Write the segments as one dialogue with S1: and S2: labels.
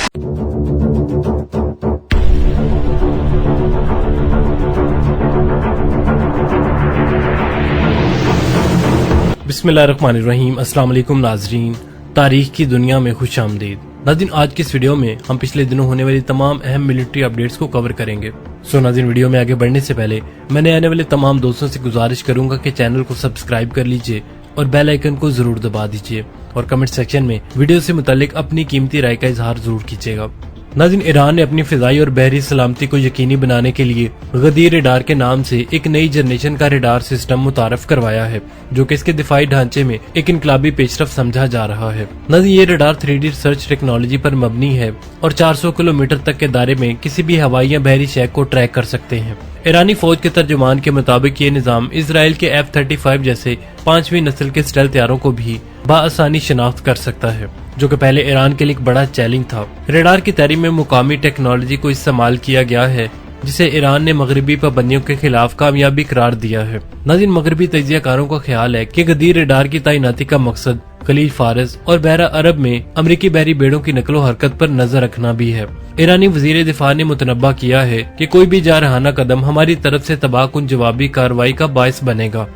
S1: बिस्मिल्लाहिर्रहमानिर्रहीम। अस्सलाम वालेकुम नाजरीन, तारीख की दुनिया में खुश आमदीद। नाज़रीन, आज की इस वीडियो में हम पिछले दिनों होने वाली तमाम अहम मिलिट्री अपडेट्स को कवर करेंगे। नाज़रीन, वीडियो में आगे बढ़ने से पहले मैंने आने वाले तमाम दोस्तों से गुजारिश करूंगा कि चैनल को सब्सक्राइब कर लीजिए और बेल आइकन को जरूर दबा दीजिए और कमेंट सेक्शन में वीडियो से मुतालिक अपनी कीमती राय का इजहार जरूर कीजिएगा। नाज़रीन, ईरान ने अपनी फिजाई और बहरी सलामती को यकीनी बनाने के लिए गदीर रडार के नाम से एक नई जनरेशन का रडार सिस्टम मुतारफ करवाया है, जो कि इसके दिफाई ढांचे में एक इनकलाबी पेशरफ समझा जा रहा है। नाज़रीन, ये रडार 3D सर्च टेक्नोलॉजी पर मबनी है और 400 किलोमीटर तक के दायरे में किसी भी हवाई या बहरी शय को ट्रैक कर सकते हैं। ईरानी फौज के तर्जुमान के मुताबिक ये निजाम इसराइल के F-35 जैसे 5वीं नस्ल के स्टेल्थ हथियारों को भी बआसानी शिनाख्त कर सकता है, जो कि पहले ईरान के लिए एक बड़ा चैलेंज था। रडार की तैयारी में मुकामी टेक्नोलॉजी को इस्तेमाल किया गया है, जिसे ईरान ने मगरबी पाबंदियों के खिलाफ कामयाबी करार दिया है। नाज़रीन, मगरबी तजियाकारों का ख्याल है कि गदीर रडार की तैनाती का मकसद खलीज फारस और बहरा अरब में अमरीकी बहरी बेड़ों की नकलो हरकत पर नजर रखना भी है। ईरानी वजीर दिफा ने मुतनब्बा किया है कि कोई भी जारहाना कदम हमारी तरफ से तबाहकुन जवाबी कार्रवाई का बायस बनेगा।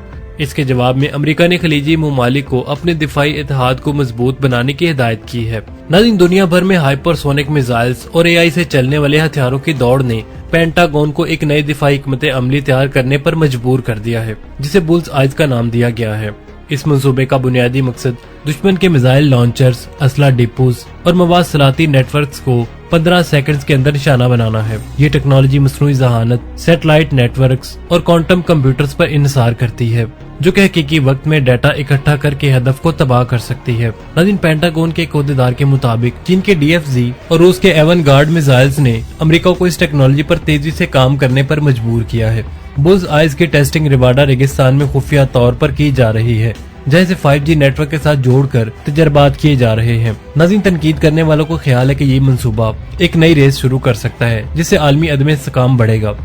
S1: इसके जवाब में अमेरिका ने खलीजी ममालिक को अपने दिफाई इत्तेहाद को मजबूत बनाने की हिदायत की है। नाज़रीन, दुनिया भर में हाइपरसोनिक मिसाइल्स और AI से चलने वाले हथियारों की दौड़ ने पेंटागन को एक नए दिफाई हिकमत अमली तैयार करने पर मजबूर कर दिया है, जिसे बुल्स आइज का नाम दिया गया है। इस मंसूबे का बुनियादी मकसद दुश्मन के मिसाइल लॉन्चर्स, असला डिपोज और मवासलाती नेटवर्क्स को 15 सेकंड्स के अंदर निशाना बनाना है। ये टेक्नोलॉजी मसनूई जहानत, सैटेलाइट नेटवर्क्स और क्वांटम कंप्यूटर्स पर इन्हिसार करती है, जो कि हकीकी वक्त में डाटा इकट्ठा करके हदफ को तबाह कर सकती है। नाज़रीन, पेंटागन के एक ओहदेदार के मुताबिक चीन के DFZ और रूस के एवनगार्ड मिसाइल्स ने अमेरिका को इस टेक्नोलॉजी पर तेजी से काम करने पर मजबूर किया है। बुल्स आइज की टेस्टिंग रिवाडा रेगिस्तान में खुफिया तौर पर की जा रही है, जहाँ से 5G नेटवर्क के साथ जोड़कर तजर्बात किए जा रहे हैं। नाज़रीन, तनकीद करने वालों को ख्याल है कि ये मंसूबा एक नई रेस शुरू कर सकता है, जिससे आलमी अदम इस्तेहकाम बढ़ेगा।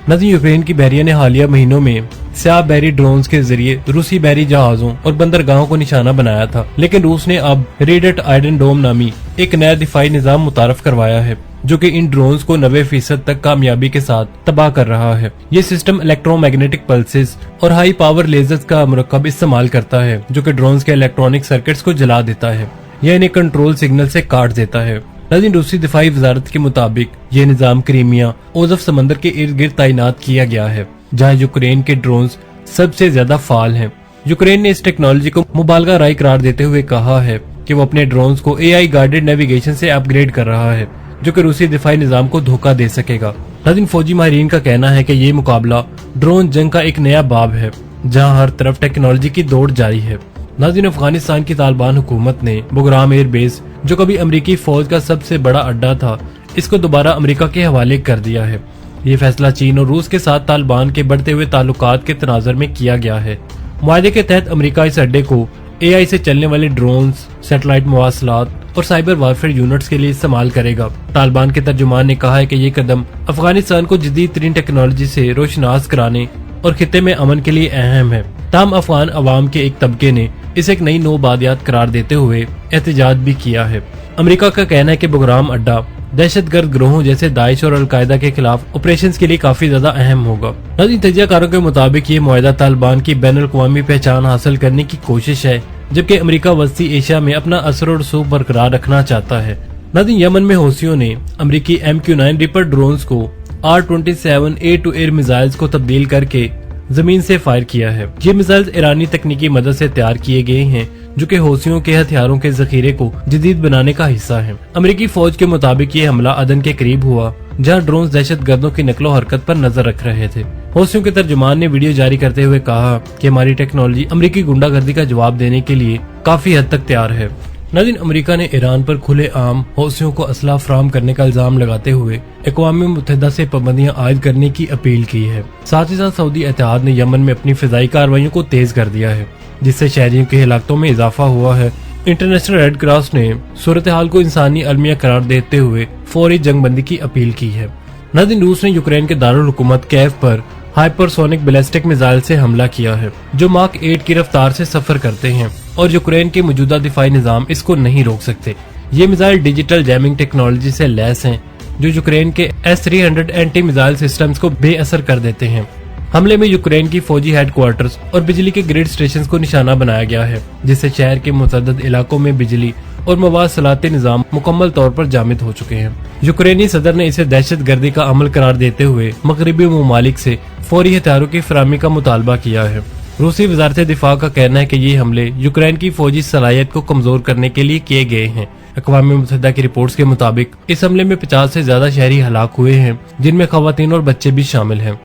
S1: नाज़रीन, यूक्रेन की बहरिया ने हालिया महीनों में स्याह बहरी ड्रोन्स के जरिए रूसी बहरी जहाजों और बंदरगाहों को निशाना बनाया था, लेकिन रूस ने अब रेडेट आयरन डोम नामी एक नया दिफाई निजाम मुतारफ करवाया है, जो कि इन ड्रोन्स को 90% तक कामयाबी के साथ तबाह कर रहा है। ये सिस्टम इलेक्ट्रोमैग्नेटिक पल्सेस और हाई पावर लेजर्स का मुरक्कब इस्तेमाल करता है, जो कि ड्रोन्स के इलेक्ट्रॉनिक सर्किट्स को जला देता है या इन्हें कंट्रोल सिग्नल से काट देता है। नाज़रीन, रूसी दिफाई वजारत के मुताबिक ये निजाम क्रीमिया ओजफ समंदर के इर्द गिर्द तैनात किया गया है, जहाँ यूक्रेन के ड्रोन्स सबसे ज्यादा फाल हैं। यूक्रेन ने इस टेक्नोलॉजी को मुबालगा राय करार देते हुए कहा है कि वो अपने ड्रोन्स को AI गाइडेड नेविगेशन से अपग्रेड कर रहा है, जो कि रूसी दिफाई निजाम को धोखा दे सकेगा। नाज़रीन, फौजी माहिरीन का कहना है कि ये मुकाबला ड्रोन जंग का एक नया बाब है, जहाँ हर तरफ टेक्नोलॉजी की दौड़ जारी है। नाज़रीन, अफगानिस्तान की तालिबान हुकूमत ने बुगराम एयरबेस, जो कभी अमेरिकी फौज का सबसे बड़ा अड्डा था, इसको दोबारा अमेरिका के हवाले कर दिया है। ये फैसला चीन और रूस के साथ तालिबान के बढ़ते हुए ताल्लुकात के तनाजर में किया गया है। मुआहदे के तहत अमेरिका इस अड्डे को AI से चलने वाले ड्रोन्स, सैटेलाइट मवासलात और साइबर वारफेयर यूनिट्स के लिए इस्तेमाल करेगा। तालिबान के तर्जुमान ने कहा है कि ये कदम अफगानिस्तान को जदीद तरीन टेक्नोलॉजी से रोशनास कराने और खिते में अमन के लिए अहम है। ताम अफगान अवाम के एक तबके ने इसे एक नई नौबादियात करार देते हुए एहतजाज भी किया है। अमेरिका का कहना है कि बुगराम अड्डा दहशतगर्द ग्रोहों जैसे दाइश और अलकायदा के खिलाफ ऑपरेशंस के लिए काफी ज्यादा अहम होगा। नाज़रीन, तजियाकारों के मुताबिक ये मुआहदा तालिबान की बैनुल-अक़वामी पहचान हासिल करने की कोशिश है, जबकि अमेरिका वस्ती एशिया में अपना असर और रसूख बरकरार रखना चाहता है। नाज़रीन, यमन में हौसियों ने अमेरिकी MQ-9 रिपर ड्रोन्स को R-27 air to air missiles को तब्दील करके जमीन से फायर किया है। ये मिसाइल्स ईरानी तकनीकी मदद से तैयार किए गए हैं, जो कि हौसियों के हथियारों के जखीरे को जदीद बनाने का हिस्सा है। अमेरिकी फौज के मुताबिक ये हमला अदन के करीब हुआ, जहां ड्रोन्स दहशतगर्दों की नकलो हरकत पर नजर रख रहे थे। हौसियों के तर्जुमान ने वीडियो जारी करते हुए कहा कि हमारी टेक्नोलॉजी अमेरिकी गुंडागर्दी का जवाब देने के लिए काफी हद तक तैयार है। नाज़रीन, अमेरिका ने ईरान पर खुले आम हौसियों को असला फराहम करने का इल्जाम लगाते हुए अक़वाम मुत्तहिदा से पाबंदियां आयद करने की अपील की है। साथ ही साथ सऊदी इत्तेहाद ने यमन में अपनी फिजाई कार्रवाइयों को तेज कर दिया है, जिससे शहरियों की हलाकतों में इजाफा हुआ है। इंटरनेशनल रेड क्रॉस ने सूरत हाल को इंसानी अलमिया करार देते हुए फौरी जंगबंदी की अपील की है। नाज़रीन, रूस ने यूक्रेन के दारुल हुकूमत कैव पर हाइपरसोनिक बैलिस्टिक मिसाइल से हमला किया है, जो माक 8 की रफ्तार से सफर करते हैं और यूक्रेन के मौजूदा दिफाई निजाम इसको नहीं रोक सकते। ये मिसाइल डिजिटल जैमिंग टेक्नोलॉजी से लैस हैं, जो यूक्रेन के S-300 एंटी मिसाइल सिस्टम्स को बेअसर कर देते हैं। हमले में यूक्रेन की फौजी हेडक्वार्टर्स और बिजली के ग्रिड स्टेशंस को निशाना बनाया गया है, जिससे शहर के मुतअद्दिद इलाकों में बिजली और मवासलाती निजाम मुकम्मल तौर पर जामिद हो चुके हैं। यूक्रेनी सदर ने इसे दहशतगर्दी का अमल करार देते हुए मगरबी ममालिक से फौरी हथियारों की फराहमी का मुतालबा किया है। रूसी वजारत दिफा का कहना है कि ये हमले यूक्रेन की फौजी सलाहियत को कमजोर करने के लिए किए गए हैं। अक़वाम मुत्तहिदा की रिपोर्ट्स के मुताबिक इस हमले में 50 से ज्यादा शहरी हलाक हुए हैं, जिनमें खवातीन और बच्चे भी शामिल हैं।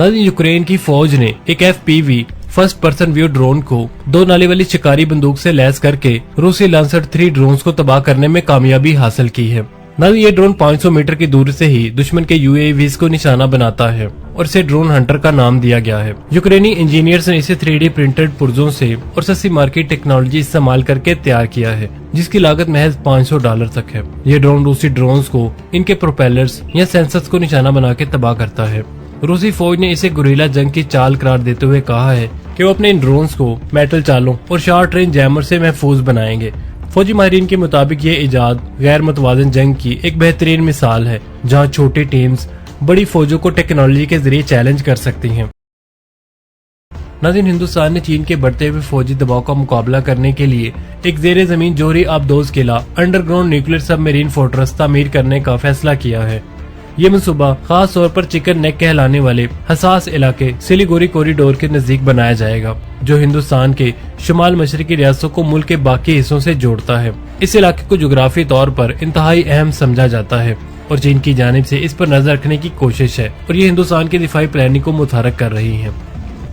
S1: यूक्रेन की फौज ने एक FPV first person view drone को 2 नाले वाली शिकारी बंदूक से लैस करके रूसी लांसर 3 ड्रोन्स को तबाह करने में कामयाबी हासिल की है। ये ड्रोन 500 मीटर की दूरी से ही दुश्मन के UAVs को निशाना बनाता है और इसे ड्रोन हंटर का नाम दिया गया है। यूक्रेनी इंजीनियर्स ने इसे 3D प्रिंटेड पुर्जों से और सस्ती मार्केट टेक्नोलॉजी इस्तेमाल करके तैयार किया है, जिसकी लागत महज $500 तक है। ये ड्रोन रूसी ड्रोन्स को इनके प्रोपेलर्स या सेंसर्स को निशाना बना के तबाह करता है। रूसी फौज ने इसे गुरिल्ला जंग की चाल करार देते हुए कहा है कि वो अपने इन ड्रोन्स को मेटल चालों और शॉर्ट रेंज जैमर से महफूज बनाएंगे। फौजी माहिरीन के मुताबिक ये इजाद गैर मुतवाज़िन जंग की एक बेहतरीन मिसाल है, जहां छोटी टीम्स बड़ी फौजों को टेक्नोलॉजी के जरिए चैलेंज कर सकती हैं। हिंदुस्तान ने चीन के बढ़ते हुए फौजी दबाव का मुकाबला करने के लिए एक जेर जमीन जोहरी आबदोज किला अंडरग्राउंड न्यूक्लियर सबमरीन फोर्ट्रेस तामीर करने का फैसला किया है। ये मनसूबा खास तौर पर चिकन नेक कहलाने वाले हसास इलाके सिलीगुड़ी कॉरिडोर के नजदीक बनाया जाएगा, जो हिंदुस्तान के शुमाल मशरकी रियासतों को मुल्क के बाकी हिस्सों से जोड़ता है। इस इलाके को जुग्राफी तौर पर इंतहाई अहम समझा जाता है और चीन की जानिब से इस पर नजर रखने की कोशिश है और ये हिंदुस्तान की दिफाई प्लानिंग को मुतहरक कर रही है।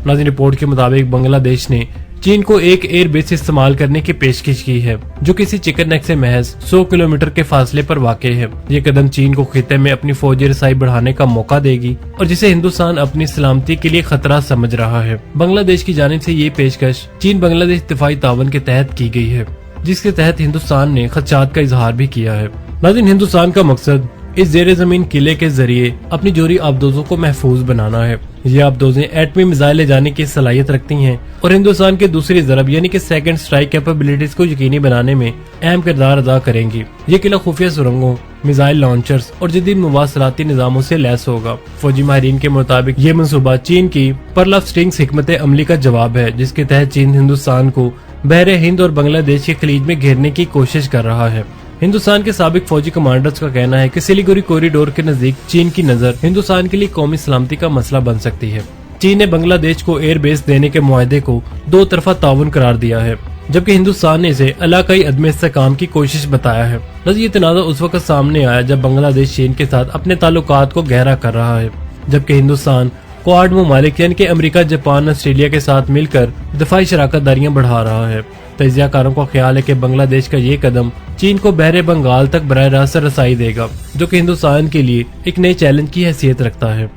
S1: नाज़रीन, रिपोर्ट के मुताबिक बांग्लादेश ने चीन को एक एयर बेस इस्तेमाल करने की पेशकश की है, जो किसी चिकन नेक से महज 100 किलोमीटर के फासले पर वाक़ है। ये कदम चीन को खिते में अपनी फौजी रसाई बढ़ाने का मौका देगी और जिसे हिंदुस्तान अपनी सलामती के लिए खतरा समझ रहा है। बांग्लादेश की जानिब से ये पेशकश चीन बांग्लादेश दिफाई तावन के तहत की गई है, जिसके तहत हिंदुस्तान ने खदशात का इजहार भी किया है। नाज़रीन, हिंदुस्तान का मकसद इस जेर जमीन किले के जरिए अपनी जोहरी आबदोजों को महफूज बनाना है। ये आबदोजें एटमी मिसाइल ले जाने की सलाहियत रखती हैं और हिंदुस्तान की दूसरी ज़रब यानी कि सेकंड स्ट्राइक कैपेबिलिटीज को यकीनी बनाने में अहम किरदार अदा करेंगी। ये किला खुफिया सुरंगों, मिसाइल लॉन्चर्स और जदीद मुवासलाती निजामों से लैस होगा। फौजी माहिरीन के मुताबिक ये मनसूबा चीन की पर्ल ऑफ स्ट्रिंग्स हिकमत अमली का जवाब है, जिसके तहत चीन हिंदुस्तान को बहरे हिंद और बांग्लादेश के खलीज में घेरने की कोशिश कर रहा है। हिंदुस्तान के साबिक फौजी कमांडर्स का कहना है कि सिलीगुड़ी कॉरिडोर के नजदीक चीन की नजर हिंदुस्तान के लिए कौमी सलामती का मसला बन सकती है। चीन ने बांग्लादेश को एयर बेस देने के मुआहदे को 2 तरफा ताउन करार दिया है, जबकि हिंदुस्तान ने इसे इलाकाई अदम इस्तेहकाम की कोशिश बताया है। ये तनाज़ा उस वक्त सामने आया जब बांग्लादेश चीन के साथ अपने ताल्लुकात को गहरा कर रहा है, जबकि हिंदुस्तान क्वाड ममालिक यानी कि अमेरिका, जापान, ऑस्ट्रेलिया के साथ मिलकर दिफाई शराकतदारियां बढ़ा रहा है। तजियाकारों का ख्याल है कि बांग्लादेश का ये कदम चीन को बहरे बंगाल तक बराह रास्त रसाई देगा, जो कि हिंदुस्तान के लिए एक नए चैलेंज की हैसियत रखता है।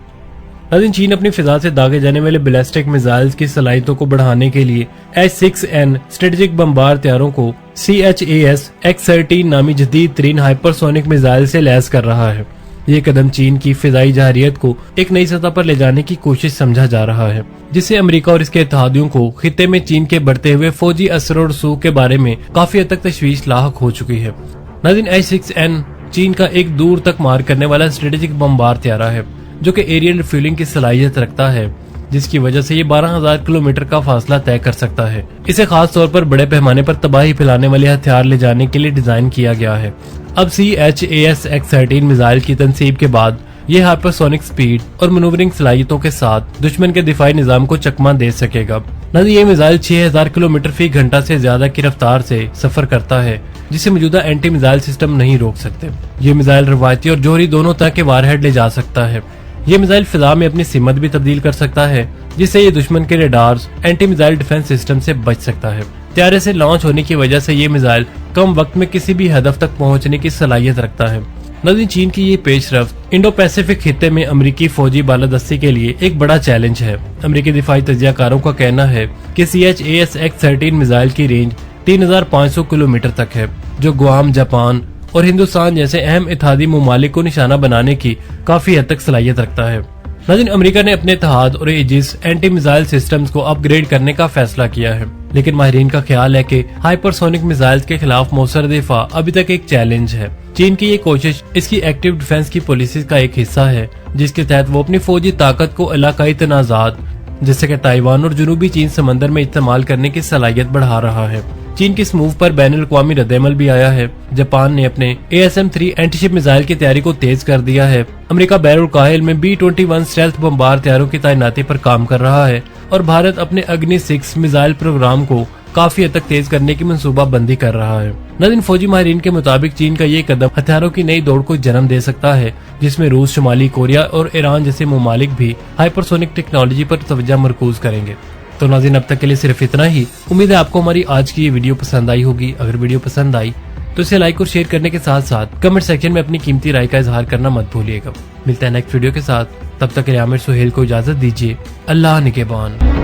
S1: लेकिन चीन अपनी फिजा से दागे जाने वाले बैलिस्टिक मिसाइल्स की सलाहियतों को बढ़ाने के लिए H-6N स्ट्रेटेजिक बमबार तैयारों को CHAS X-13 नामी जदीद तरीन हाइपरसोनिक मिसाइल से लैस कर रहा है। ये कदम चीन की फिजाई जहारियत को एक नई सतह पर ले जाने की कोशिश समझा जा रहा है, जिससे अमेरिका और इसके इत्तेहादियों को खित्ते में चीन के बढ़ते हुए फौजी असर और रसूख के बारे में काफी हद तक तशवीश लाहक हो चुकी है। नाज़रीन, H-6N चीन का एक दूर तक मार करने वाला स्ट्रेटेजिक बमबार तैयारा है, जो कि एरियल रिफ्यूलिंग की सलाहियत रखता है, जिसकी वजह से ये 12,000 किलोमीटर का फासला तय कर सकता है। इसे खास तौर पर बड़े पैमाने पर तबाही फैलाने वाले हथियार ले जाने के लिए डिजाइन किया गया है। अब CHAS X-13 मिसाइल की तनसीब के बाद ये हाइपरसोनिक स्पीड और मनूवरिंग सलाहियतों के साथ दुश्मन के दिफाई निजाम को चकमा दे सकेगा। ये मिसाइल 6,000 किलोमीटर फी घंटा से ज्यादा की रफ्तार से सफर करता है, जिसे मौजूदा एंटी मिसाइल सिस्टम नहीं रोक सकते। ये मिसाइल रवायती और जोहरी दोनों तरह के वारहेड ले जा सकता है। ये मिसाइल फिजा में अपनी सिमत भी तब्दील कर सकता है, जिससे ये दुश्मन के radars anti missile defence system से बच सकता है। त्यारे से लॉन्च होने की वजह से ये मिसाइल कम वक्त में किसी भी हदफ तक पहुंचने की सलाहियत रखता है। नाज़रीन, चीन की ये पेशरफ्त इंडो पैसिफिक खित्ते में अमरीकी फौजी बालादस्ती के लिए एक बड़ा चैलेंज है। अमरीकी दिफाई तजियाकारों का कहना है कि CHAS X-13 मिसाइल की रेंज 3,500 किलोमीटर तक है, जो गुआम, जापान और हिंदुस्तान जैसे अहम इत्तेहादी ममालिक को निशाना बनाने की काफी हद तक सलाहियत रखता है। नाज़रीन, अमेरिका ने अपने इत्तेहाद और एजिस एंटी मिसाइल सिस्टम्स को अपग्रेड करने का फैसला किया है, लेकिन माहिरीन का ख्याल है कि हाइपरसोनिक मिसाइल्स के खिलाफ मौसर दिफा अभी तक एक चैलेंज है। चीन की ये कोशिश इसकी एक्टिव डिफेंस की पॉलिसी का एक हिस्सा है, जिसके तहत वो अपनी फौजी ताकत को इलाकाई तनाजात जैसे कि ताइवान और जनूबी चीन समंदर में इस्तेमाल करने की सलाहियत बढ़ा रहा है। चीन की इस मूव पर बैनुल-अक़वामी रद्द-ए-अमल भी आया है। जापान ने अपने ASM-3 एंटीशिप मिसाइल की तैयारी को तेज कर दिया है। अमेरिका बहरुल-काहिल में B-21 स्टेल्थ बमबार तैयारों की तैनाती पर काम कर रहा है और भारत अपने अग्नि-6 मिसाइल प्रोग्राम को काफी हद तक तेज करने की मंसूबाबंदी कर रहा है। नाज़रीन, फौजी माहिरीन के मुताबिक चीन का ये कदम हथियारों की नई दौड़ को जन्म दे सकता है, जिसमें रूस, शुमाली कोरिया और ईरान जैसे ममालिक भी हाइपरसोनिक टेक्नोलॉजी पर तवज्जो मरकूज करेंगे। तो नाज़रीन, अब तक के लिए सिर्फ इतना ही। उम्मीद है आपको हमारी आज की ये वीडियो पसंद आई होगी। अगर वीडियो पसंद आई तो इसे लाइक और शेयर करने के साथ साथ कमेंट सेक्शन में अपनी कीमती राय का इजहार करना मत भूलिएगा। मिलता है नेक्स्ट वीडियो के साथ, तब तक के लिए आमिर सुहेल को इजाजत दीजिए। अल्लाह निगहबान।